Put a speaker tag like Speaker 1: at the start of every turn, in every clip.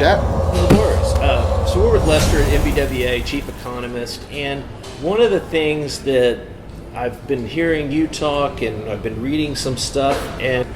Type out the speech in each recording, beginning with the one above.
Speaker 1: that.
Speaker 2: No worries. So we're with Lester at NBWA, Chief Economist, and one of the things that I've been hearing you talk and I've been reading some stuff, and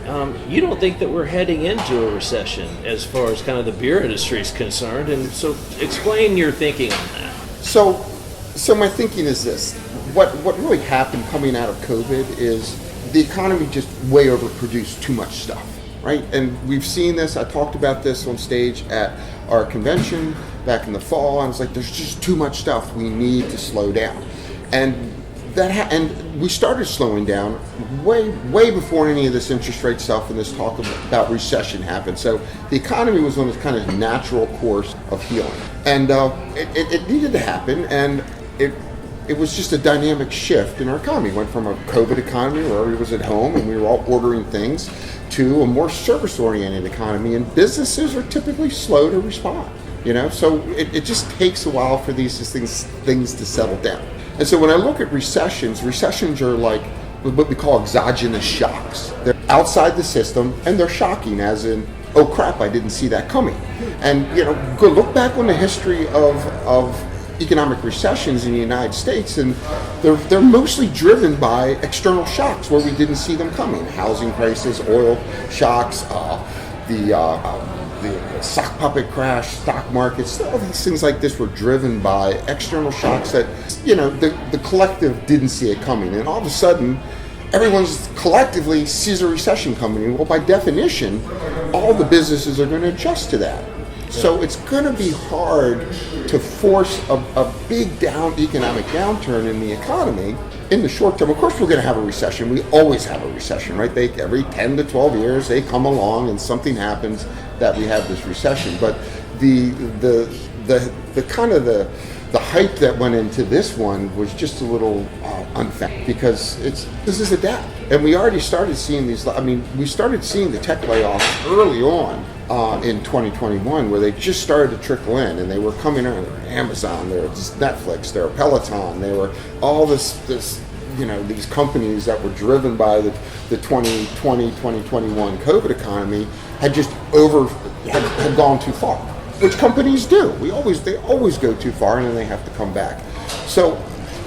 Speaker 2: you don't think that we're heading into a recession as far as kind of the beer industry is concerned, and so explain your thinking on that.
Speaker 1: So my thinking is this. What really happened coming out of COVID is the economy just way overproduced too much stuff, right? And we've seen this. I talked about this on stage at our convention back in the fall. I was like, there's just too much stuff. We need to slow down. And and we started slowing down way before any of this interest rate stuff and this talk about recession happened. So the economy was on this kind of natural course of healing. And it needed to happen, and it was just a dynamic shift in our economy. It went from a COVID economy where everybody was at home and we were all ordering things to a more service-oriented economy, and businesses are typically slow to respond. So it just takes a while for these things to settle down. And so when I look at recessions are like what we call exogenous shocks. They're outside the system and they're shocking, as in, oh crap, I didn't see that coming. And go look back on the history of economic recessions in the United States, and they're mostly driven by external shocks where we didn't see them coming. Housing crisis, oil shocks, the sock puppet crash, stock markets, all these things like this were driven by external shocks that, the collective didn't see it coming. And all of a sudden, everyone's collectively sees a recession coming. Well, by definition, all the businesses are going to adjust to that. So it's going to be hard to force a big economic downturn in the economy in the short term. Of course, we're going to have a recession. We always have a recession, right? Every 10 to 12 years, they come along and something happens that we have this recession. But the kind of the hype that went into this one was just a little unfair, because this is adapt. And we already started seeing we started seeing the tech layoffs early on in 2021, where they just started to trickle in, and they were coming out. They were Amazon, they were Netflix, they were Peloton, they were all this these companies that were driven by the 2020, 2021 COVID economy had gone too far, which companies do. They always go too far, and then they have to come back. So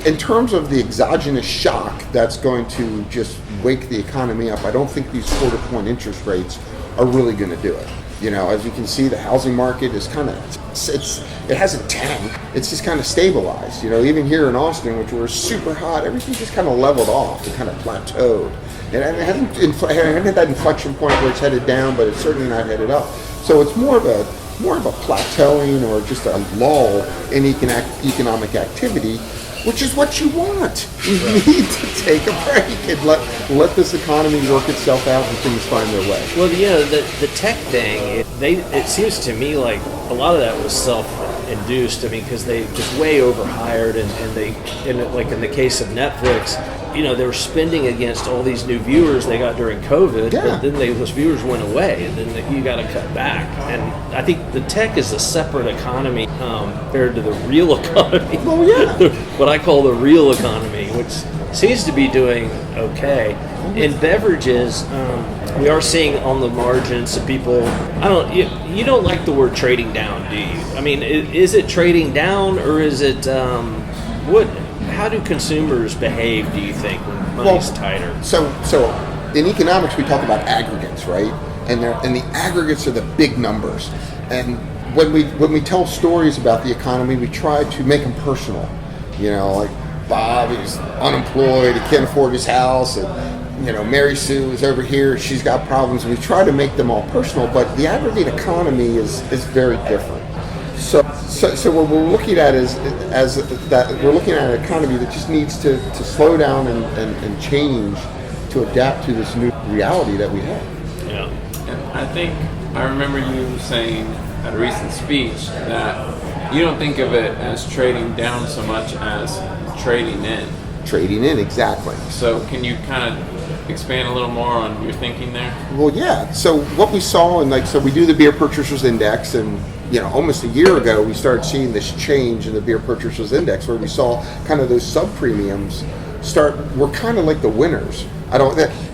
Speaker 1: in terms of the exogenous shock that's going to just wake the economy up, I don't think these quarter-point interest rates are really going to do it. As you can see, the housing market is it hasn't tanked. It's just kind of stabilized. Even here in Austin, which we're super hot, everything just kind of leveled off. It kind of plateaued. And it hasn't hit that inflection point where it's headed down, but it's certainly not headed up. So it's more of a plateauing, or just a lull in economic activity, which is what you want. You need to take a break and let this economy work itself out and things find their way.
Speaker 2: Well, the tech thing, it seems to me like a lot of that was self-induced. Because they just way overhired, and like in the case of Netflix, they were spending against all these new viewers they got during COVID, but then those viewers went away, and then you got to cut back. And I think the tech is a separate economy compared to the real economy.
Speaker 1: Well, yeah.
Speaker 2: What I call the real economy, which seems to be doing okay. In beverages, we are seeing on the margins some people. You don't like the word trading down, do you? Is it trading down, or is it how do consumers behave, do you think, when money's tighter?
Speaker 1: So in economics, we talk about aggregates, right? And the aggregates are the big numbers. And when we tell stories about the economy, we try to make them personal. Like Bob is unemployed, he can't afford his house, and Mary Sue is over here, she's got problems. We try to make them all personal, but the aggregate economy is very different. So what we're looking at is that we're looking at an economy that just needs to slow down and change to adapt to this new reality that we have.
Speaker 3: Yeah. And I think I remember you saying at a recent speech that you don't think of it as trading down so much as trading in.
Speaker 1: Trading in, exactly.
Speaker 3: So can you kind of expand a little more on your thinking there?
Speaker 1: Well, yeah. So what we saw, so we do the Beer Purchasers Index, and almost a year ago, we started seeing this change in the Beer Purchasers Index, where we saw kind of those sub-premiums were kind of like the winners.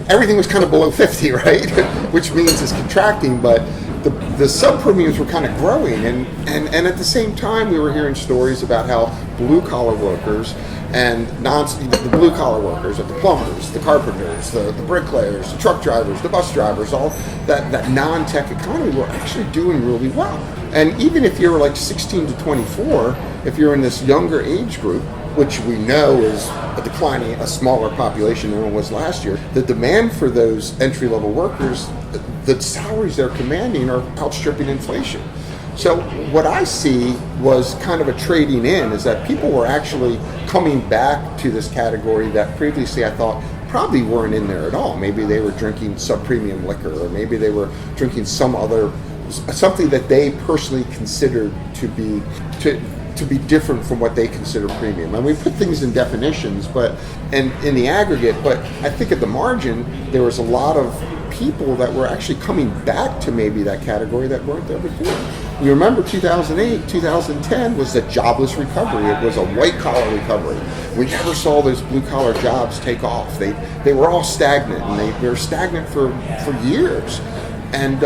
Speaker 1: Everything was kind of below 50, right? Which means it's contracting, but the sub premiums were kind of growing, and at the same time we were hearing stories about how blue collar workers and the blue collar workers, the plumbers, the carpenters, the bricklayers, the truck drivers, the bus drivers, all that non-tech economy were actually doing really well. And even if you're like 16 to 24, if you're in this younger age group, which we know is a smaller population than it was last year, the demand for those entry-level workers, the salaries they're commanding are outstripping inflation. So what I see was kind of a trading in, is that people were actually coming back to this category that previously I thought probably weren't in there at all. Maybe they were drinking sub-premium liquor, or maybe they were drinking something that they personally considered to be different from what they consider premium. And we put things in definitions, and in the aggregate, but I think at the margin, there was a lot of people that were actually coming back to maybe that category that weren't there before. You remember 2008, 2010 was the jobless recovery. It was a white-collar recovery. We never saw those blue-collar jobs take off. They were all stagnant, and they were stagnant for years. And,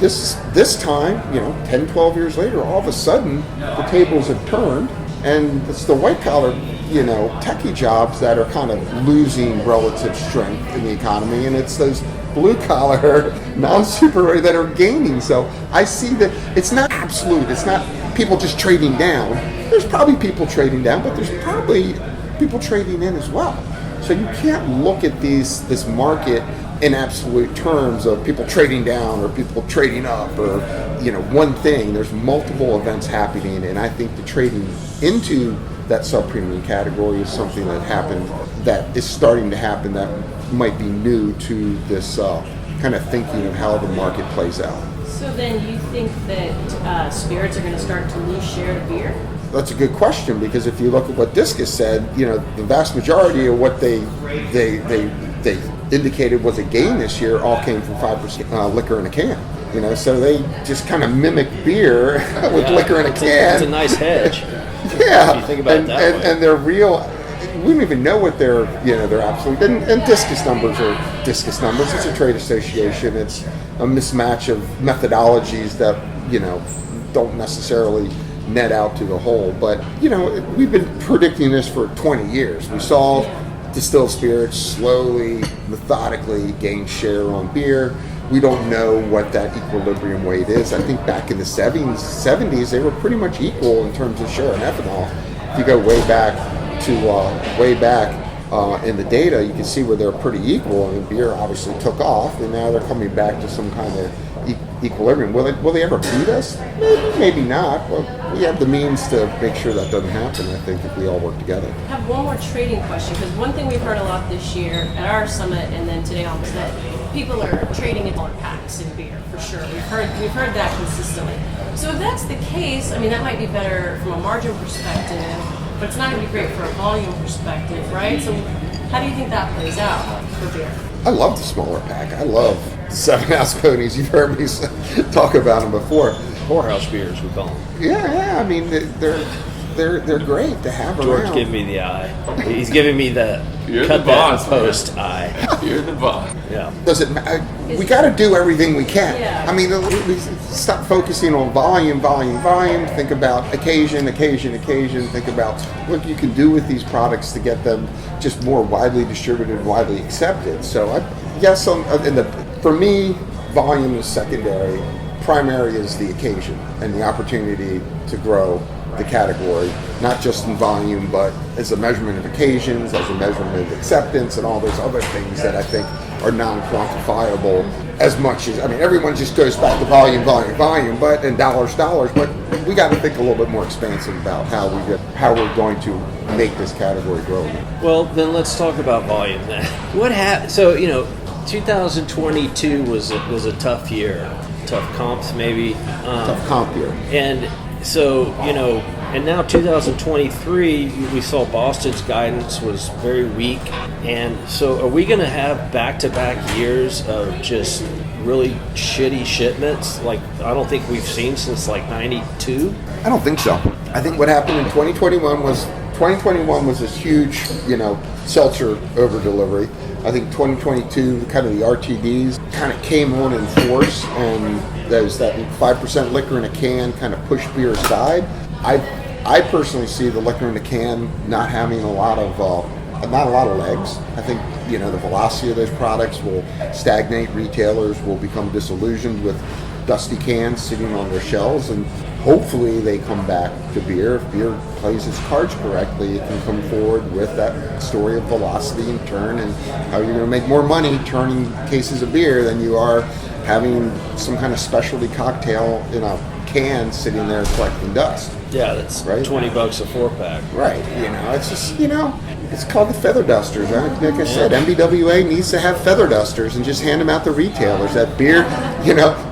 Speaker 1: this time, 10, 12 years later, all of a sudden, the tables have turned, and it's the white-collar, techie jobs that are kind of losing relative strength in the economy, and it's those blue-collar, non-supervisory that are gaining. So I see that it's not absolute. It's not people just trading down. There's probably people trading down, but there's probably people trading in as well. So you can't look at this market in absolute terms of people trading down or people trading up or one thing. There's multiple events happening, and I think the trading into that sub-premium category is something that is starting to happen that might be new to this kind of thinking of how the market plays out.
Speaker 4: So then you think that spirits are going to start to lose share to beer?
Speaker 1: That's a good question, because if you look at what Discus said, the vast majority of what they indicated was a gain this year all came from 5% liquor in a can. So they just kind of mimic beer with liquor in a can.
Speaker 2: It's a nice hedge.
Speaker 1: Yeah,
Speaker 2: if you think about it that way.
Speaker 1: And they're real. We don't even know what their absolute. And Discus numbers are Discus numbers. It's a trade association. It's a mismatch of methodologies that don't necessarily net out to the whole. But we've been predicting this for 20 years. We saw distilled spirits slowly, methodically gain share on beer. We don't know what that equilibrium weight is. I think back in the 70s, they were pretty much equal in terms of share in ethanol. If you go way back in the data, you can see where they're pretty equal, and beer obviously took off, and now they're coming back to some kind of equilibrium. Will they ever beat us? Maybe not. Well, we have the means to make sure that doesn't happen, I think, if we all work together.
Speaker 4: I have one more trading question, because one thing we've heard a lot this year at our summit and then today on was that people are trading in smaller packs in beer, for sure. We've heard that consistently. So if that's the case, that might be better from a margin perspective, but it's not going to be great for a volume perspective, right? So how do you think that plays out for beer?
Speaker 1: I love the smaller pack. I love the 7-ounce ponies. You've heard me talk about them before.
Speaker 2: Whorehouse beers, we call them.
Speaker 1: Yeah. They're great to have
Speaker 2: George
Speaker 1: around.
Speaker 2: giving me the eye. He's giving me the
Speaker 3: You're
Speaker 2: cut
Speaker 3: the boss,
Speaker 2: that post eye.
Speaker 3: You're the boss.
Speaker 2: Yeah.
Speaker 1: Does it matter? We got to do everything we can.
Speaker 4: Yeah.
Speaker 1: We stop focusing on volume. Think about occasion. Think about what you can do with these products to get them just more widely distributed, widely accepted. So, for me, volume is secondary. Primary is the occasion and the opportunity to grow the category, not just in volume, but as a measurement of occasions, as a measurement of acceptance, and all those other things that I think are non-quantifiable as much as, everyone just goes back to volume, but and dollars, but we got to think a little bit more expansive about how we're going to make this category grow.
Speaker 2: Well, then let's talk about volume then. What happened? So, 2022 was a tough year. Tough comps, maybe.
Speaker 1: Tough comp year.
Speaker 2: And so, and now 2023, we saw Boston's guidance was very weak. And so are we going to have back-to-back years of just really shitty shipments like I don't think we've seen since like 92?
Speaker 1: I don't think so. I think what happened in 2021 was this huge, seltzer over delivery. I think 2022, kind of the RTDs kind of came on in force, and that 5% liquor in a can kind of push beer aside. I personally see the liquor in a can not having a lot of legs. I think the velocity of those products will stagnate. Retailers will become disillusioned with dusty cans sitting on their shelves, and hopefully they come back to beer. If beer plays its cards correctly, it can come forward with that story of velocity and turn, and how you're going to make more money turning cases of beer than you are having some kind of specialty cocktail in a can sitting there collecting dust.
Speaker 2: Yeah, that's right? $20 a 4-pack.
Speaker 1: Right. It's just, it's called the feather dusters, right? Like I said, NBWA needs to have feather dusters and just hand them out to retailers. That beer,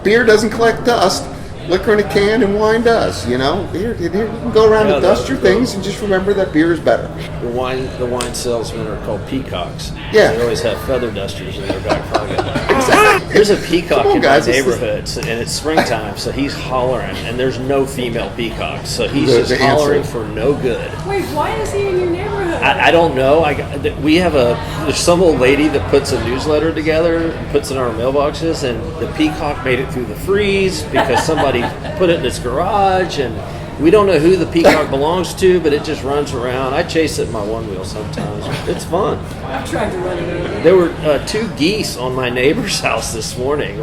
Speaker 1: beer doesn't collect dust. Liquor in a can and wine does, Beer, you can go around and dust your things and just remember that beer is better.
Speaker 2: The wine salesmen are called peacocks.
Speaker 1: Yeah.
Speaker 2: They always have feather dusters in their back pocket. There's a peacock in my neighborhood, and it's springtime, so he's hollering, and there's no female peacocks, so he's just hollering for no good.
Speaker 4: Wait, why is he in your neighborhood?
Speaker 2: I don't know. There's some old lady that puts a newsletter together, puts it in our mailboxes, and the peacock made it through the freeze because somebody put it in its garage, and we don't know who the peacock belongs to, but it just runs around. I chase it in my one wheel sometimes. It's fun.
Speaker 4: I've tried to run it over.
Speaker 2: There were 2 geese on my neighbor's house this morning,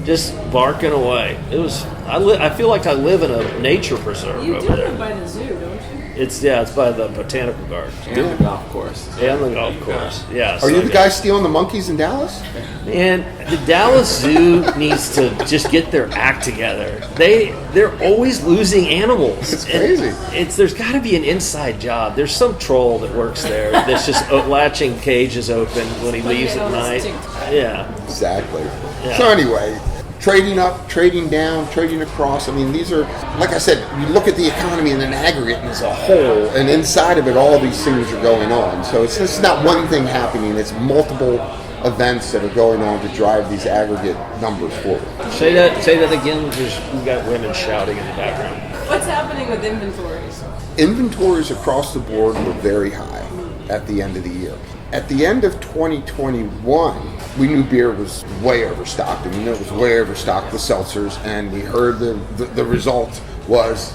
Speaker 2: just barking away. It was. I feel like I live in a nature preserve
Speaker 4: You
Speaker 2: over
Speaker 4: do
Speaker 2: there.
Speaker 4: live by the zoo, don't you?
Speaker 2: It's by the botanical gardens
Speaker 3: And the golf course.
Speaker 2: and the golf course. Yeah.
Speaker 1: Are you the guy stealing the monkeys in Dallas?
Speaker 2: And the Dallas Zoo needs to just get their act together. They're always losing animals.
Speaker 1: It's crazy.
Speaker 2: There's got to be an inside job. There's some troll that works there that's just latching cages open when he leaves at night. Yeah.
Speaker 1: Exactly.
Speaker 2: Yeah.
Speaker 1: So anyway, trading up, trading down, trading across. I mean, these are, like I said, you look at the economy in an aggregate and as a whole, and inside of it, all these things are going on. So it's not one thing happening. It's multiple events that are going on to drive these aggregate numbers forward.
Speaker 2: Say that again. We've got women shouting in the background.
Speaker 4: What's happening with inventories?
Speaker 1: Inventories across the board were very high at the end of the year. At the end of 2021, we knew beer was way overstocked, and we knew it was way overstocked with seltzers, and we heard the result was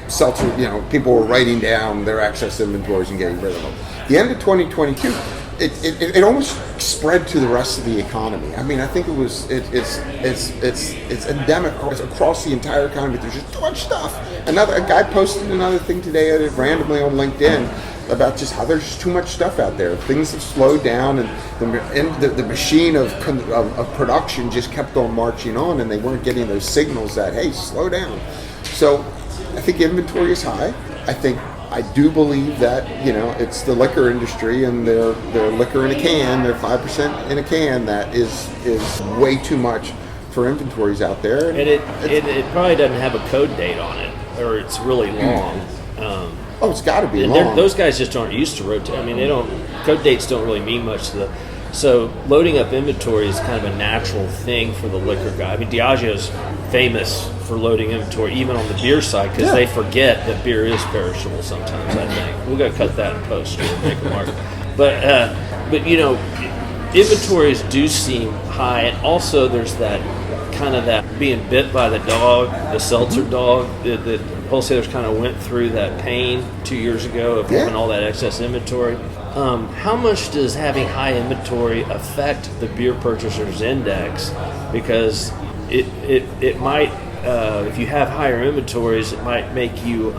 Speaker 1: seltzer, people were writing down their excess inventories and getting rid of them. The end of 2022, it almost spread to the rest of the economy. I mean, I think it's endemic across the entire economy. There's just too much stuff. A guy posted another thing today randomly on LinkedIn about just how there's just too much stuff out there. Things have slowed down, and the machine of production just kept on marching on, and they weren't getting those signals that, hey, slow down. So I think inventory is high. I do believe that, it's the liquor industry and their liquor in a can, their 5% in a can, that is way too much for inventories out there.
Speaker 2: And it probably doesn't have a code date on it, or it's really long.
Speaker 1: It's got to be long.
Speaker 2: Those guys just aren't used to rotate. I mean, code dates don't really mean much to so loading up inventory is kind of a natural thing for the liquor guy. I mean, Diageo's famous for loading inventory, even on the beer side, because they forget that beer is perishable sometimes, I think. We've got to cut that in post to make a mark. But inventories do seem high, and also there's that kind of that being bit by the dog, the seltzer dog, that wholesalers kind of went through that pain 2 years ago of having all that excess inventory. How much does having high inventory affect the beer purchasers index? Because it might, if you have higher inventories, it might make you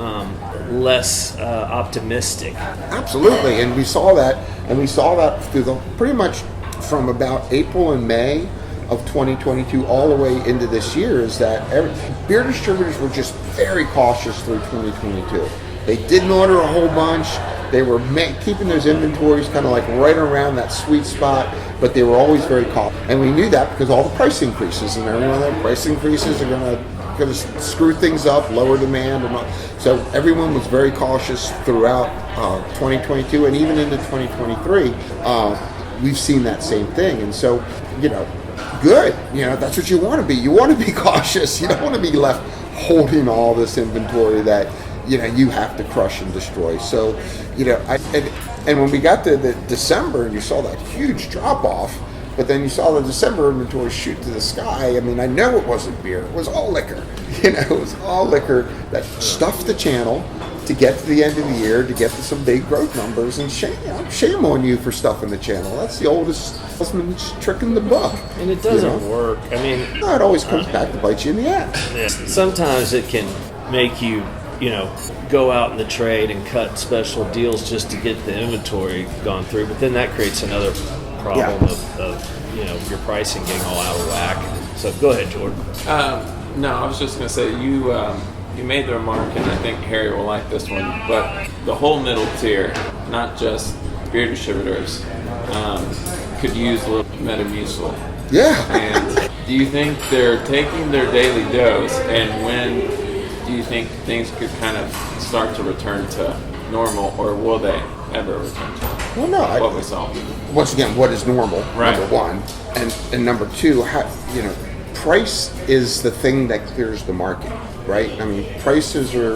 Speaker 2: less optimistic.
Speaker 1: Absolutely, and we saw that through pretty much from about April and May of 2022 all the way into this year, is that beer distributors were just very cautious through 2022. They didn't order a whole bunch. They were keeping those inventories kind of like right around that sweet spot, but they were always very cautious. And we knew that because all the price increases, and everyone that price increases are going to screw things up, lower demand, and all. So everyone was very cautious throughout 2022 and even into 2023. We've seen that same thing, and so good. That's what you want to be. You want to be cautious. You don't want to be left holding all this inventory that you have to crush and destroy. So, and when we got to the December and you saw that huge drop off, But then you saw the December inventory shoot to the sky. I mean, I know it wasn't beer. It was all liquor. It was all liquor that stuffed the channel to get to the end of the year, to get to some big growth numbers. And shame on you for stuffing the channel. That's the oldest husband's trick in the book.
Speaker 2: And it doesn't work. I mean,
Speaker 1: no, it always comes back to bite you in the ass.
Speaker 2: Yeah. Sometimes it can make you, go out in the trade and cut special deals just to get the inventory gone through. But then that creates another problem of your pricing getting all out of whack. So go ahead, Jordan.
Speaker 3: No, I was just going to say, you made the remark, and I think Harry will like this one, but the whole middle tier, not just beer distributors, could use a little Metamucil.
Speaker 1: Yeah.
Speaker 3: And do you think they're taking their daily dose, and when do you think things could kind of start to return to normal, or will they ever return to
Speaker 1: Well, no.
Speaker 3: what we saw?
Speaker 1: Once again, what is normal?
Speaker 3: Right.
Speaker 1: Number one, and number two, price is the thing that clears the market, right? I mean, prices we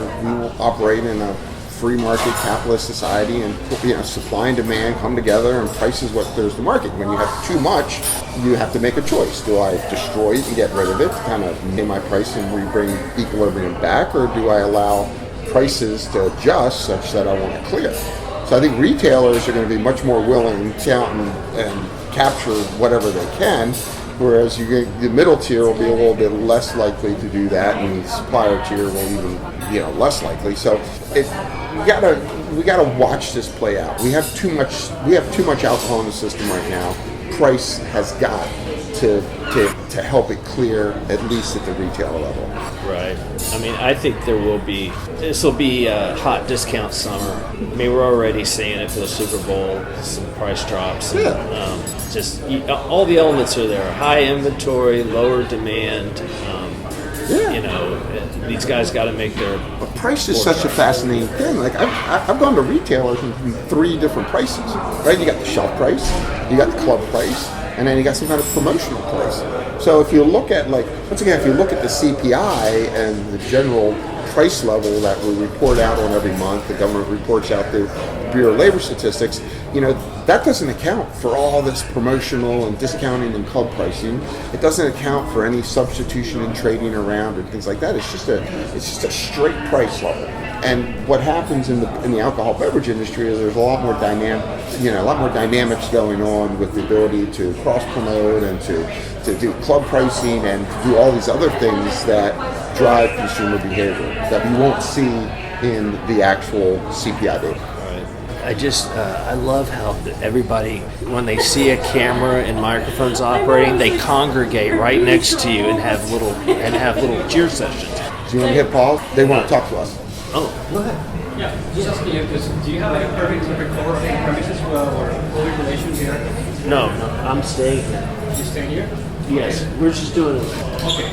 Speaker 1: operate in a free market capitalist society, and supply and demand come together, and price is what clears the market. When you have too much, you have to make a choice. Do I destroy it and get rid of it to kind of pay my price and bring equilibrium back, or do I allow prices to adjust such that I want to clear? So I think retailers are going to be much more willing to count and capture whatever they can, whereas the middle tier will be a little bit less likely to do that, and the supplier tier will even less likely. So we gotta watch this play out. We have too much alcohol in the system right now. Price has got to help it clear, at least at the retailer level.
Speaker 2: Right. I mean, I think this will be a hot discount summer. I mean, we're already seeing it for the Super Bowl, some price drops. And, all the elements are there. High inventory, lower demand. These guys got to make their...
Speaker 1: But price is such a fascinating thing. Like, I've gone to retailers in 3 different prices, right? You got the shelf price, you got the club price, and then you got some kind of promotional price. So if you look at, if you look at the CPI and the general price level that we report out on every month, the government reports out the Bureau of Labor Statistics, that doesn't account for all this promotional and discounting and club pricing. It doesn't account for any substitution and trading around and things like that. It's just a straight price level. And what happens in the alcohol beverage industry is there's a lot more dynamics going on with the ability to cross promote and to do club pricing and to do all these other things that drive consumer behavior that we won't see in the actual CPI data.
Speaker 2: I love how everybody, when they see a camera and microphones operating, they congregate right next to you and have little cheer sessions.
Speaker 1: Do you want to hit pause? They want to talk to us.
Speaker 2: Oh, go ahead.
Speaker 5: Yeah, just asking you, do you have like a permit to record any premises or public relations here?
Speaker 2: No, I'm staying here.
Speaker 5: You staying here?
Speaker 2: Yes, we're just doing it.
Speaker 5: Okay.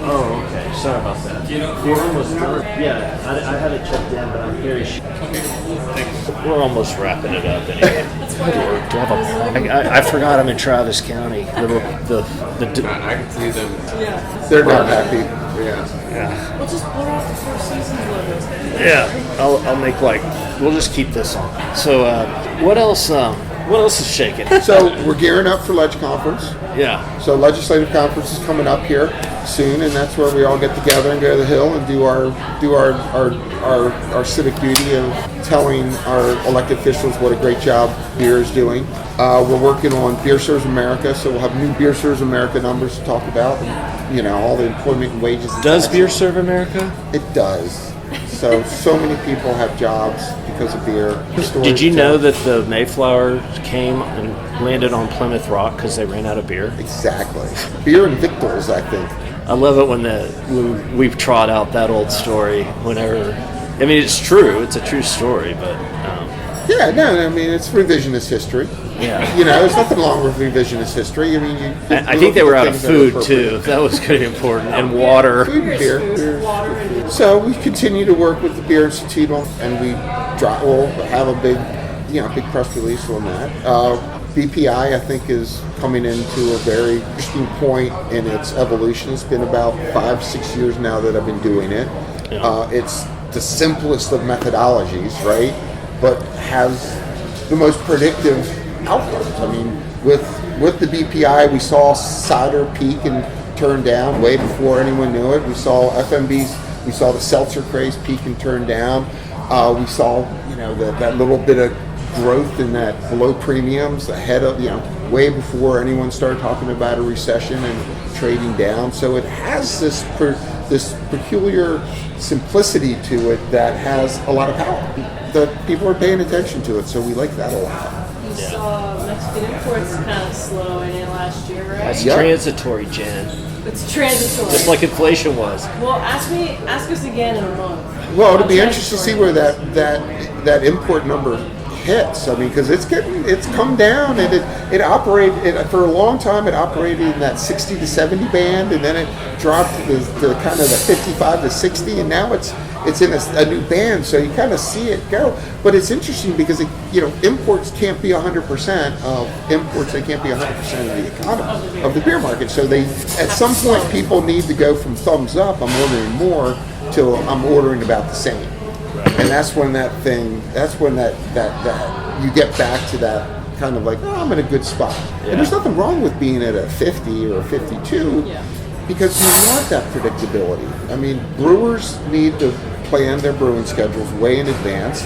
Speaker 2: Oh, okay. Sorry about that. We're almost done. Yeah, I haven't checked in, but I'm Harry Schuhmacher.
Speaker 5: Okay. Thanks.
Speaker 2: We're almost wrapping it up anyway. I forgot I'm in Travis County.
Speaker 3: I can see them.
Speaker 4: Yeah.
Speaker 1: They're not happy.
Speaker 3: Yeah.
Speaker 4: We'll just blur out the Four Seasons logos.
Speaker 2: Yeah, I'll make we'll just keep this on. So, what else? What else is shaking?
Speaker 1: So we're gearing up for Ledge Conference.
Speaker 2: Yeah.
Speaker 1: So legislative conference is coming up here soon, and that's where we all get together and go to the Hill and do our civic duty of telling our elected officials what a great job beer is doing. We're working on Beer Serves America, so we'll have new Beer Serves America numbers to talk about, and, all the employment and wages.
Speaker 2: Does Beer Serve America?
Speaker 1: It does. So many people have jobs because of beer.
Speaker 2: Did you know that the Mayflower came and landed on Plymouth Rock because they ran out of beer?
Speaker 1: Exactly. Beer and victuals, I think.
Speaker 2: I love it when we've trot out that old story whenever. I mean, it's true. It's a true story, but.
Speaker 1: It's revisionist history.
Speaker 2: Yeah.
Speaker 1: There's nothing wrong with revisionist history. I mean,
Speaker 2: I think they were out of food too. That was pretty important, and water.
Speaker 1: Food and beer. So we continue to work with the Beer Institute, and we'll have a big press release on that. BPI, I think, is coming into a very interesting point in its evolution. It's been about 5-6 years now that I've been doing it.
Speaker 2: Yeah.
Speaker 1: It's the simplest of methodologies, right? But has the most predictive outcomes. I mean, with with the BPI, we saw cider peak and turn down way before anyone knew it. We saw FMBs, we saw the seltzer craze peak and turn down. We saw, that little bit of growth in that below premiums ahead of, way before anyone started talking about a recession and trading down. So it has this peculiar simplicity to it that has a lot of power. The people are paying attention to it, so we like that a lot.
Speaker 4: You saw Mexican imports kind of slow in it last year, right?
Speaker 2: That's
Speaker 1: Yep.
Speaker 2: transitory, Jen.
Speaker 4: It's transitory.
Speaker 2: Just like inflation was.
Speaker 4: Well, ask us again in a month.
Speaker 1: Well, it'll
Speaker 4: How
Speaker 1: be interesting to see where
Speaker 4: transitory.
Speaker 1: that import number hits. I mean, because it's come down, and it operated for a long time. It operated in that 60 to 70 band, and then it dropped to kind of the 55 to 60, and now it's in a new band. So you kind of see it go. But it's interesting because imports can't be 100% of imports. They can't be 100% of the economy of the beer market. So at some point people need to go from thumbs up, I'm ordering more, to I'm ordering about the same. And that's when that you get back to that kind of like, oh, I'm in a good spot.
Speaker 2: Yeah.
Speaker 1: And there's nothing wrong with being at a 50 or a 52 because you want that predictability. I mean, brewers need to plan their brewing schedules way in advance.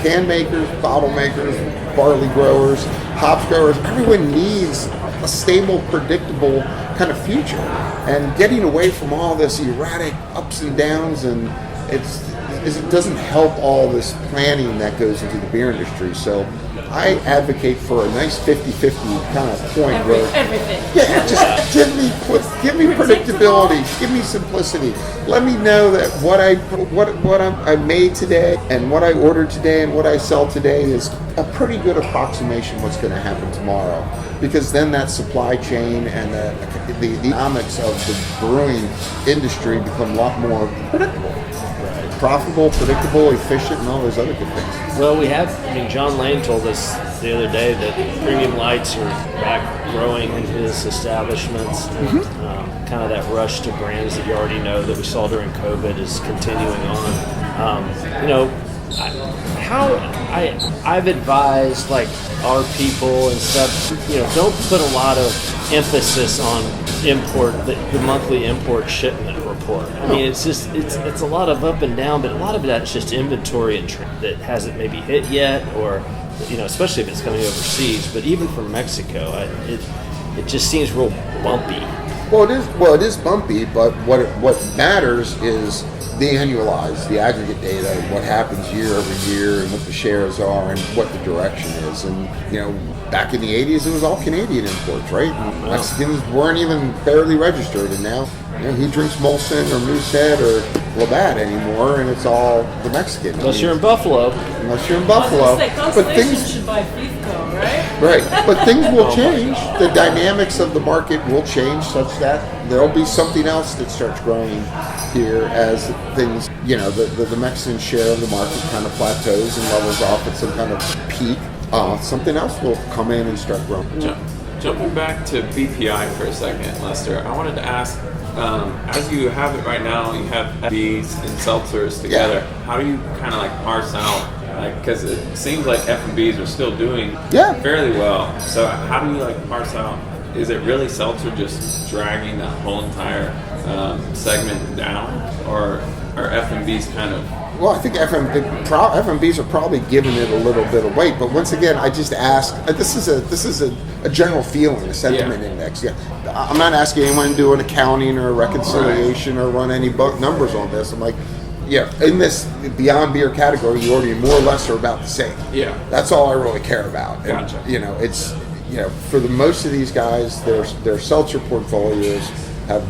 Speaker 1: Can makers, bottle makers, barley growers, hops growers, everyone needs a stable, predictable kind of future. And getting away from all this erratic ups and downs, and it doesn't help all this planning that goes into the beer industry. So I advocate for a nice 50-50 kind of point where
Speaker 4: Everything.
Speaker 1: yeah, just give me predictability, give me simplicity. Let me know that what I made today and what I ordered today and what I sell today is a pretty good approximation of what's going to happen tomorrow. Because then that supply chain and the economics of the brewing industry become a lot more predictable. Profitable, predictable, efficient, and all those other good things.
Speaker 2: Well, John Lane told us the other day that premium lights are back growing in his establishments. And, kind of that rush to brands that you already know that we saw during COVID is continuing on. I've advised like our people and stuff, don't put a lot of emphasis on the monthly import shipment report. I mean, it's a lot of up and down, but a lot of that's just inventory and that hasn't maybe hit yet, or especially if it's coming overseas. But even from Mexico, it just seems real bumpy.
Speaker 1: Well, it is bumpy, but what matters is the annualized, the aggregate data, what happens year over year, and what the shares are, and what the direction is. And back in the 80s, it was all Canadian imports, right? And Mexicans weren't even barely registered, and now who drinks Molson or Moosehead or Labatt anymore, and it's all the Mexican.
Speaker 2: Unless you're in Buffalo.
Speaker 1: Unless you're in Buffalo.
Speaker 4: But things should buy FIFCO, right?
Speaker 1: Right, but things will change. The dynamics of the market will change such that there'll be something else that starts growing here as things, the Mexican share of the market kind of plateaus and levels off at some kind of peak. Something else will come in and start growing.
Speaker 3: Jumping back to BPI for a second, Lester, I wanted to ask, as you have it right now, you have FBs and seltzers together.
Speaker 1: Yeah.
Speaker 3: How do you kind of like parse out? Because it seems like F&Bs are still doing fairly well. So how do you parse out? Is it really seltzer just dragging that whole entire segment down, or are F&Bs kind of?
Speaker 1: Well, I think FMBs are probably giving it a little bit of weight, but once again, I just ask. This is a general feeling, a sentiment index. Yeah, I'm not asking anyone to do an accounting or a reconciliation or run any numbers on this. I'm like, in this Beyond Beer category, you already more or less are about the same.
Speaker 3: Yeah,
Speaker 1: that's all I really care about.
Speaker 3: Gotcha.
Speaker 1: And, it's for the most of these guys, their seltzer portfolios have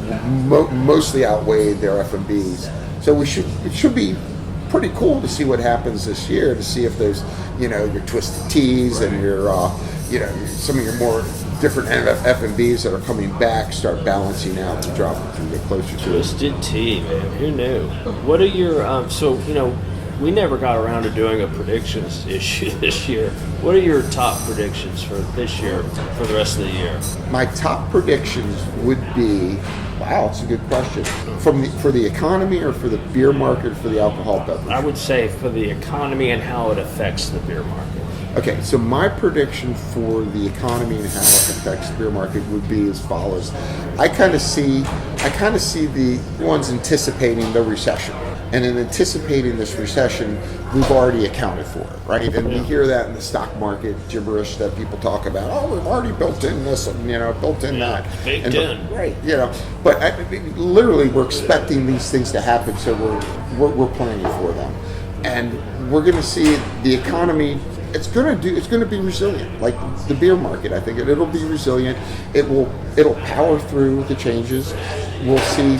Speaker 1: mostly outweighed their FMBs. So it should be pretty cool to see what happens this year, to see if there's your Twisted Teas and your some of your more different F&Bs that are coming back start balancing out and dropping to get closer to
Speaker 2: Twisted Tea, man, who knew? What are your we never got around to doing a predictions issue this year. What are your top predictions for this year, for the rest of the year?
Speaker 1: My top predictions would be, wow, that's a good question. For the economy or for the beer market, or for the alcohol beverage?
Speaker 2: I would say for the economy and how it affects the beer market.
Speaker 1: Okay, so my prediction for the economy and how it affects the beer market would be as follows. I kind of see the ones anticipating the recession. And in anticipating this recession, we've already accounted for it, right? And we hear that in the stock market gibberish that people talk about. Oh, we've already built in this, built in that.
Speaker 2: Baked in.
Speaker 1: Right, But literally, we're expecting these things to happen, so we're planning for them. And we're going to see the economy. It's going to be resilient, like the beer market. I think it'll be resilient. It'll power through the changes. We'll see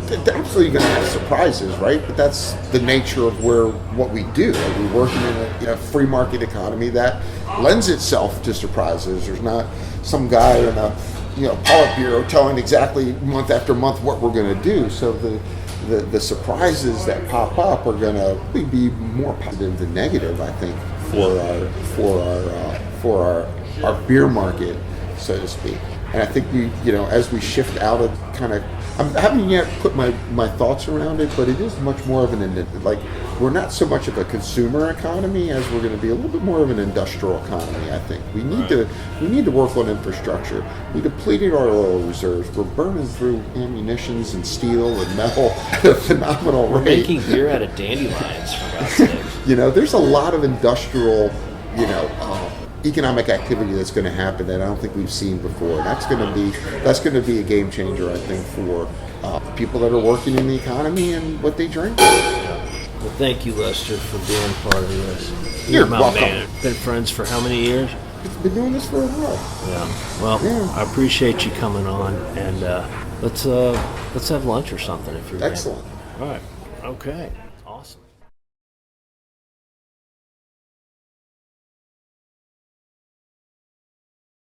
Speaker 1: they're absolutely going to have surprises, right? But that's the nature of what we do. Like, we're working in a free market economy that lends itself to surprises. There's not some guy in a Politburo telling exactly month after month what we're going to do. So the surprises that pop up are going to be more positive than negative, I think, for our beer market, so to speak. And I think as we shift out of I haven't yet put my thoughts around it, but it is much more of we're not so much of a consumer economy as we're going to be a little bit more of an industrial economy. I think we need to work on infrastructure. We depleted our oil reserves. We're burning through ammunitions and steel and metal at a phenomenal rate.
Speaker 2: Making beer out of dandelions, for God's sake.
Speaker 1: There's a lot of industrial, economic activity that's going to happen that I don't think we've seen before. That's going to be a game changer, I think, for people that are working in the economy and what they drink.
Speaker 2: Well, thank you, Lester, for being part of this.
Speaker 1: You're
Speaker 2: my
Speaker 1: welcome.
Speaker 2: man. Been friends for how many years?
Speaker 1: Been doing this for a while.
Speaker 2: Yeah. Well, I appreciate you coming on, and let's have lunch or something if you're
Speaker 1: Excellent.
Speaker 2: All right. Okay.